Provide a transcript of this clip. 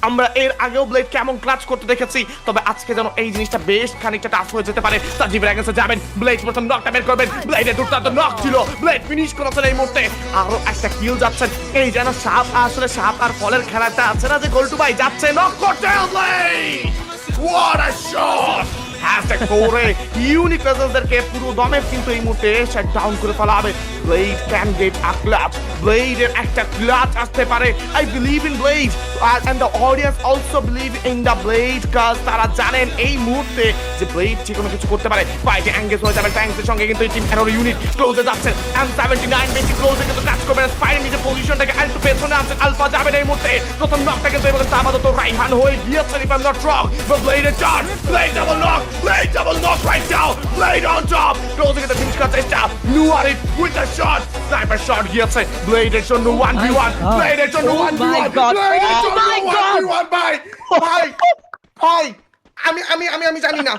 আমরা এর আগেও ব্লেড কেমন ক্লাচ করতে দেখেছি, তবে আজকে যেন এই জিনিসটা বেশ খানিকটা টাফ হয়ে যেতে পারে। সাজিবের এগেন্সে যাবেন, ব্লেড প্রথম নকটা বের করবেন, ব্লেডের দুর্দান্ত নক ছিল, ব্লেড ফিনিশ করেছেন এই মুহূর্তে। আরো একটা কিল যাচ্ছেন, এই যেন সাপ আসলে সাপ আর ফলের খেলাটা আছে না, যে গোল্টু ভাই যাচ্ছে নক করতে। What a shot! হ্যাশট্যাগ করে ইউনিক প্রেজেন্সদেরকে পুরো দমে কিন্তু এই মুহূর্তে শাট ডাউন করে ফেলা হবে। Blade can get a clutch, ব্লেডের একটা ক্লাচ আসতে পারে। I believe in blade and the audience also believe in the blade, কাজ তারা জানেন এই মুহূর্তে যে ব্লেড যে কোনো কিছু করতে পারে। ফাইটে এঙ্গেজ হয়ে যাবেন ট্যাঙ্কসের সঙ্গে, কিন্তু এই টিম এরর ইউনিট ক্লোজে যাচ্ছেন। M79 বেশি ক্লোজে কিন্তু কাজ করবেন, স্পাইরের নিজের পজিশনটাকে একটু পেছনে আনছেন। আলফা যাবেন এই মুহূর্তে, প্রথম নকটা কিন্তু এবার আপাতত রাইহান হয়ে গিয়েছেন, if I am not wrong. But ব্লেডের charge, blade double knock, Blade double knock right now. Blade on top. Closing at the finish cut চেষ্টা। Nuari with the shot. Sniper shot গিয়েছে। Blade এর জন্য 1v1. Blade এর জন্য 1v1. Blade এর জন্য 1v1 ভাই। ভাই ভাই আমি জানি না।